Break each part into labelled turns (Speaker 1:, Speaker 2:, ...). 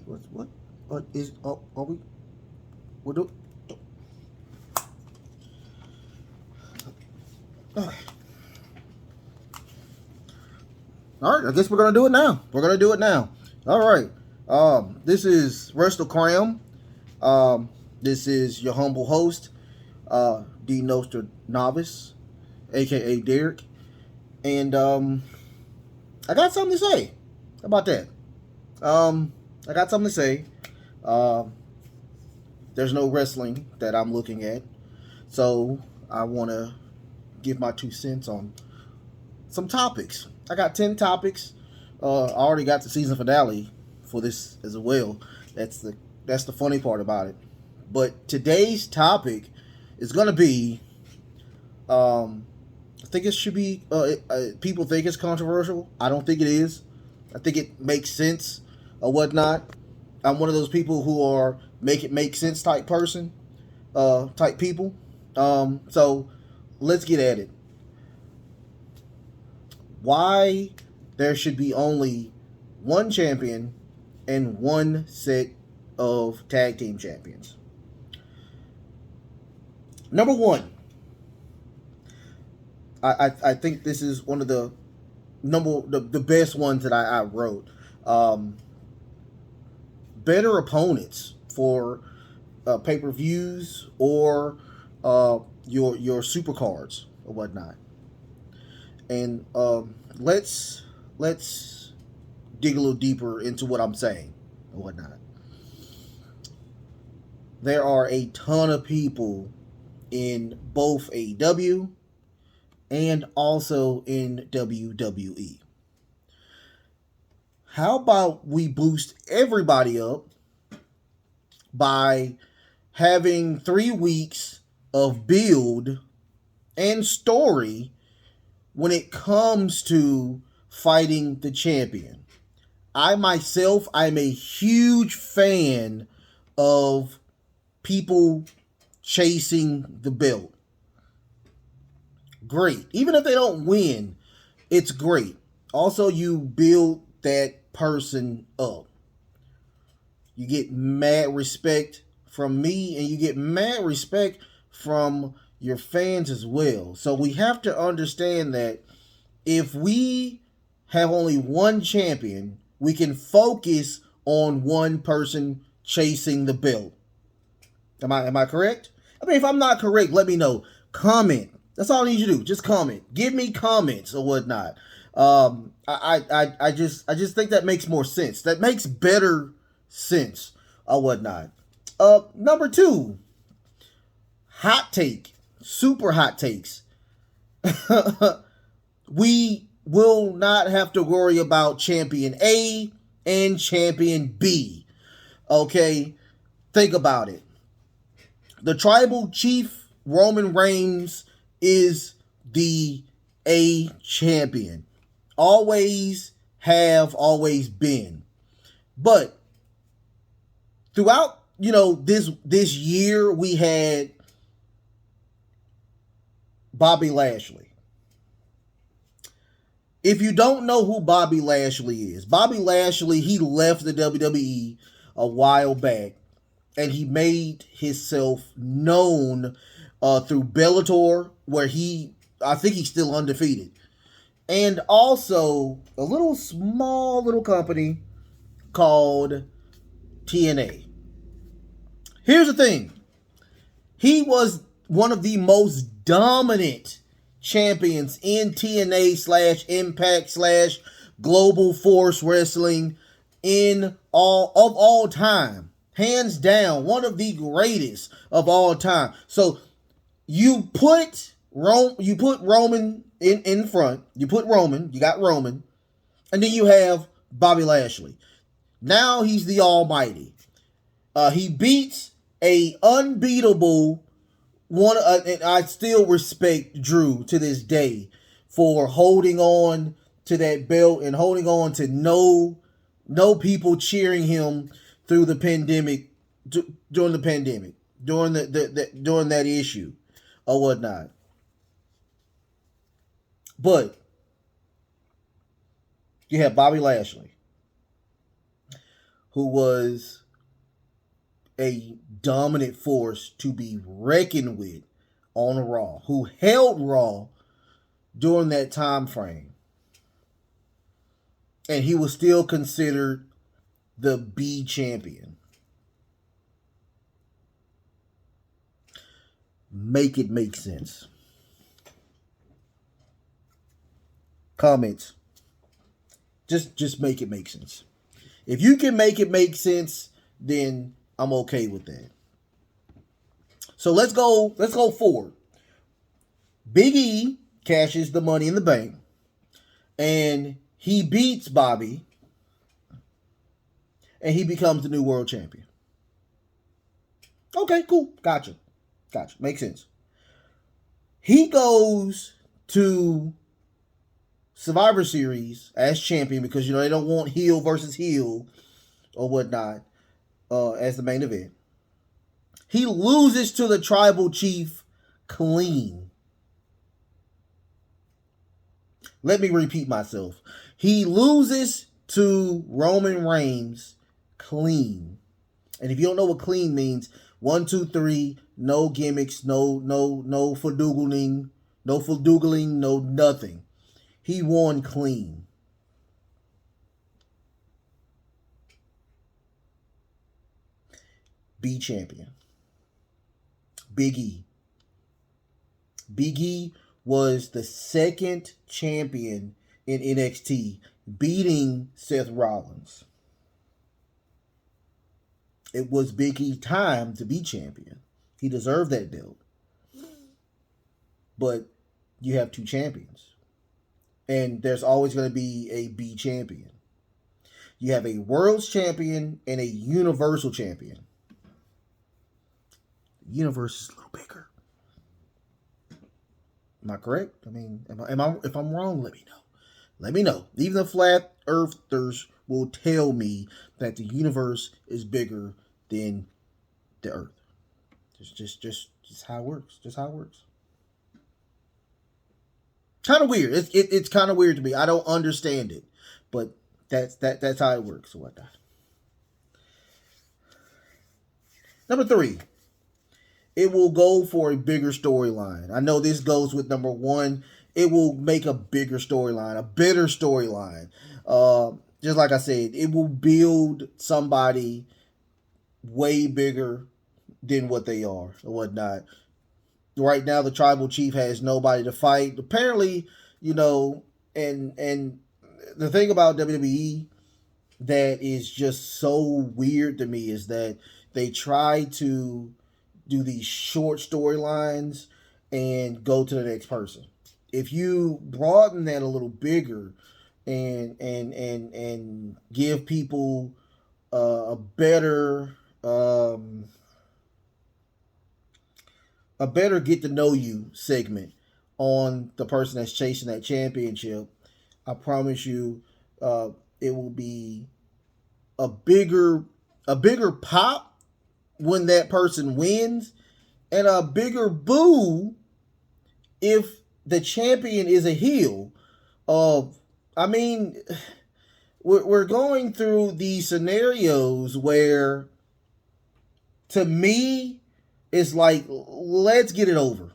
Speaker 1: Wait, what? What is? Oh, are we? We're doing. All right, I guess we're gonna do it now. We're gonna do it now. All right. This is Wrestle Cram. Um, this is your humble host, D Noster Novice, aka Derek, and I got something to say. How about that? I got something to say. Um, there's no wrestling that I'm looking at, so I want to give my 2 cents on some topics. I got 10 topics. I already got the season finale for this as well. That's the funny part about it. But today's topic is gonna be. I think it should be. People think it's controversial. I don't think it is. I think it makes sense or whatnot. I'm one of those people who are make it make sense type person, type people. So let's get at it. Why there should be only one champion and one set of tag team champions. Number one, I think this is one of the best ones that I wrote. Um, Better opponents for pay-per-views or your super cards or whatnot. And let's dig a little deeper into what I'm saying and whatnot. There are a ton of people in both AEW and also in WWE. How about we boost everybody up by having 3 weeks of build and story when it comes to fighting the champion? I myself, I'm a huge fan of people chasing the belt. Great. Even if they don't win, it's great. Also, you build that person up. You get mad respect from me, and you get mad respect from your fans as well. So we have to understand that if we have only one champion, we can focus on one person chasing the belt. Am I correct? I mean, if I'm not correct, let me know. Comment. That's all I need you to do. Just comment. Give me comments or whatnot. I just think that makes more sense. That makes better sense or whatnot. Number two, hot take, super hot takes. We will not have to worry about champion A and champion B. Okay, think about it. The tribal chief Roman Reigns is the A champion. Always have, always been. But throughout, this year we had Bobby Lashley. If you don't know who Bobby Lashley is, Bobby Lashley, he left the WWE a while back and he made himself known through Bellator, where I think he's still undefeated, and also a small little company called TNA. Here's the thing: he was one of the most dominant champions in TNA slash Impact slash Global Force Wrestling in all time. Hands down, one of the greatest of all time. So you put Roman in front. You put Roman. You got Roman, and then you have Bobby Lashley. Now he's the Almighty. He beats a unbeatable one. And I still respect Drew to this day for holding on to that belt and holding on to no people cheering him through the pandemic, during the pandemic, during during that issue or whatnot. But you have Bobby Lashley, who was a dominant force to be reckoned with on Raw, who held Raw during that time frame. And he was still considered the B champion. Make it make sense. Comments. Just make it make sense. If you can make it make sense, then I'm okay with that. So let's go forward. Big E cashes the Money in the Bank, and he beats Bobby, and he becomes the new world champion. Okay, cool. Gotcha. Makes sense. He goes to Survivor Series as champion because, they don't want heel versus heel or whatnot as the main event. He loses to the Tribal Chief clean. Let me repeat myself. He loses to Roman Reigns clean. And if you don't know what clean means, 1, 2, 3, no gimmicks, no fadoogling, no nothing. He won clean. B champion. Big E. Big E was the second champion in NXT, beating Seth Rollins. It was Big E's time to be champion. He deserved that belt. But you have two champions. And there's always going to be a B champion. You have a world's champion and a universal champion. The universe is a little bigger. Am I correct? I mean, if I'm wrong, let me know. Let me know. Even the flat earthers will tell me that the universe is bigger than the earth. Just how it works. Just how it works. Kind of weird. It's kind of weird to me. I don't understand it, but that's how it works or whatnot. Number 3. It will go for a bigger storyline. I know this goes with number 1. It will make a bigger storyline, a better storyline. Just like I said, it will build somebody way bigger than what they are or whatnot. Right now, the Tribal Chief has nobody to fight. Apparently, and the thing about WWE that is just so weird to me is that they try to do these short storylines and go to the next person. If you broaden that a little bigger and give people a better get to know you segment on the person that's chasing that championship, I promise you it will be a bigger pop when that person wins, and a bigger boo if the champion is a heel. We're going through these scenarios where, to me, it's like, let's get it over.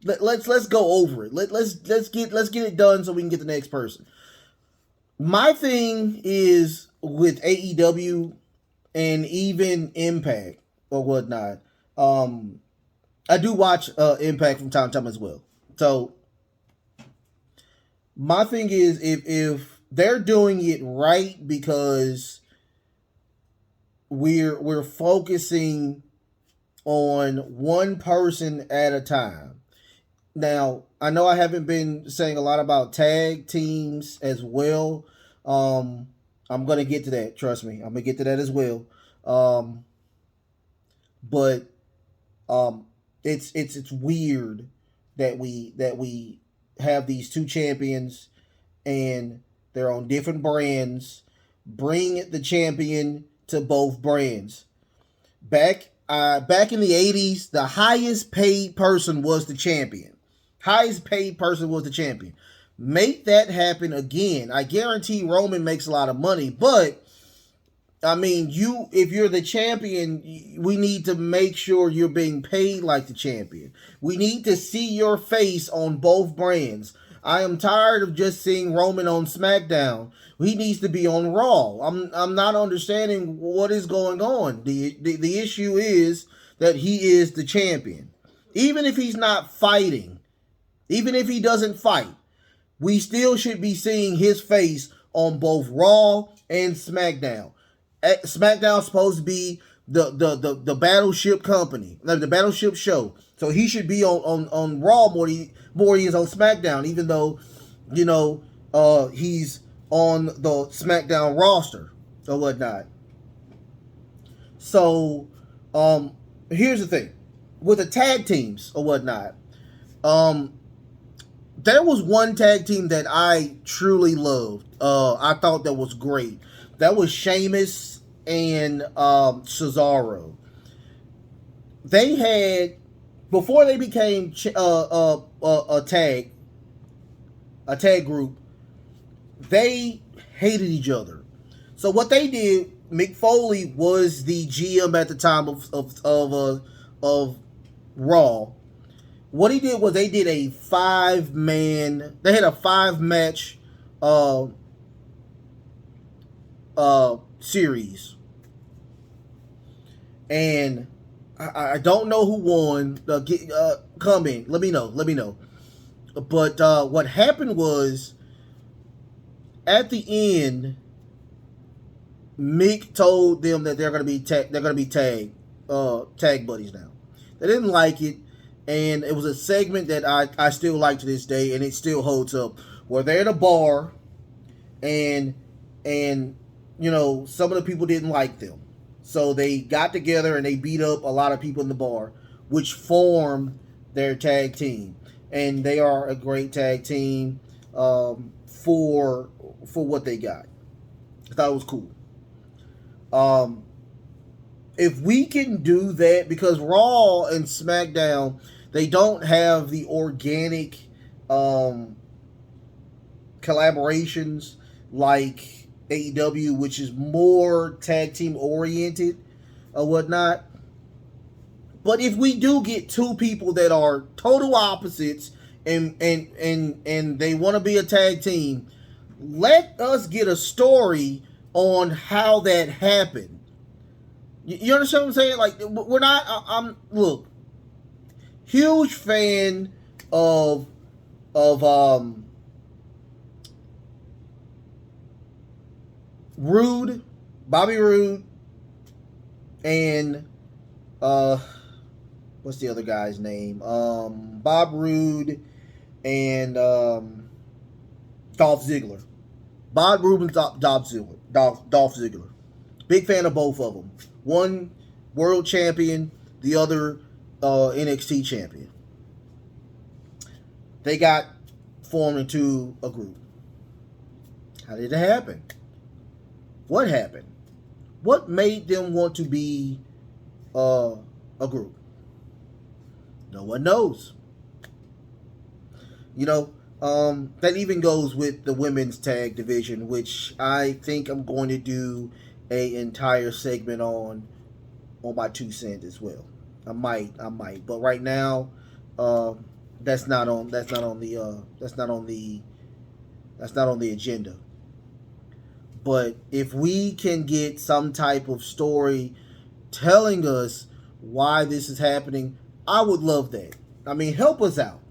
Speaker 1: Let's go over it. Let's get it done so we can get the next person. My thing is with AEW and even Impact or whatnot. I do watch Impact from time to time as well. So my thing is, if they're doing it right, because we're focusing on one person at a time. Now, I know I haven't been saying a lot about tag teams as well. I'm going to get to that. Trust me. I'm going to get to that as well. But it's weird that we have these two champions and they're on different brands. Bring the champion to both brands. Back in the 80s, the highest paid person was the champion. Make that happen again. I guarantee Roman makes a lot of money, but I mean, if you're the champion, we need to make sure you're being paid like the champion. We need to see your face on both brands. I am tired of just seeing Roman on SmackDown. He needs to be on Raw. I'm not understanding what is going on. The issue is that he is the champion. Even if he's not fighting, even if he doesn't fight, we still should be seeing his face on both Raw and SmackDown. SmackDown's supposed to be the Battleship company, like the Battleship show. So he should be on Raw more he is on SmackDown, even though, he's on the SmackDown roster or whatnot. So here's the thing. With the tag teams or whatnot, there was one tag team that I truly loved. I thought that was great. That was Sheamus and Cesaro. They had, before they became a tag group, they hated each other. So what they did, Mick Foley was the GM at the time of Raw. What he did was they did a 5-man. They had a 5-match series, and I don't know who won. Come in, let me know. But what happened was, at the end, Mick told them that they're gonna be tag buddies now. They didn't like it, and it was a segment that I still like to this day, and it still holds up. Where they're at a bar, and some of the people didn't like them, so they got together and they beat up a lot of people in the bar, which formed their tag team, and they are a great tag team for what they got. I thought it was cool. If we can do that, because Raw and SmackDown, they don't have the organic collaborations like AEW, which is more tag team oriented or whatnot. But if we do get two people that are total opposites and they want to be a tag team, let us get a story on how that happened. You understand what I'm saying? Like, we're not. Look, huge fan of Rude, Bobby Roode, and what's the other guy's name? Bob Roode and Dolph Ziggler. Bob Roode and Dolph Ziggler. Big fan of both of them. One world champion, the other NXT champion. They got formed into a group. How did it happen? What happened? What made them want to be a group? No one knows. That even goes with the women's tag division, which I think I'm going to do a entire segment on my 2 cents as well. I might, but right now, that's not on the agenda. But if we can get some type of story telling us why this is happening, I would love that. I mean, help us out.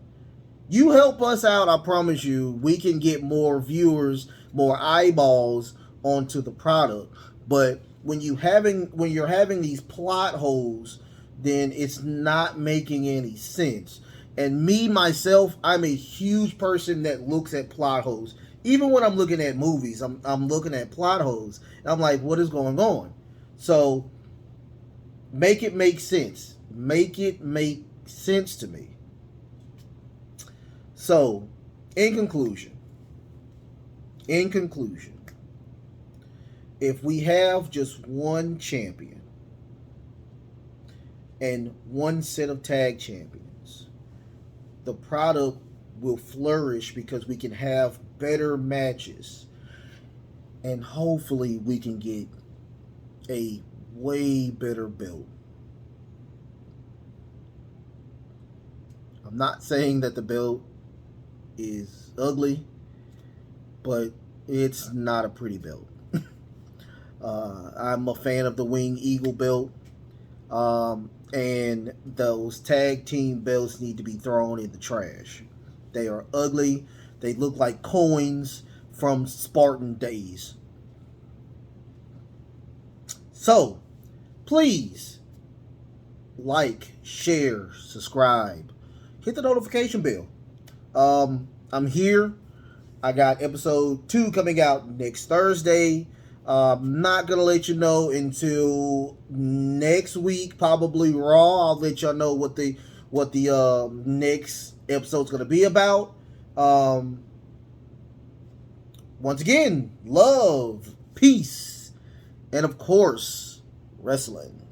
Speaker 1: You help us out, I promise you, we can get more viewers, more eyeballs onto the product. But when you're having these plot holes, then it's not making any sense. And me, myself, I'm a huge person that looks at plot holes. Even when I'm looking at movies, I'm looking at plot holes. And I'm like, what is going on? So make it make sense. Make it make sense to me. So, in conclusion, if we have just one champion and one set of tag champions, the product will flourish because we can have better matches, and hopefully we can get a way better belt. I'm not saying that the belt is ugly, but it's not a pretty belt. I'm a fan of the Wing Eagle belt. And those tag team belts need to be thrown in the trash. They are ugly. They look like coins from Spartan days. So, please like, share, subscribe, hit the notification bell. I'm here. I got episode 2 coming out next Thursday. I'm not gonna let you know until next week, probably Raw. I'll let y'all know what the next episode's gonna be about. Once again, love, peace, and of course, wrestling.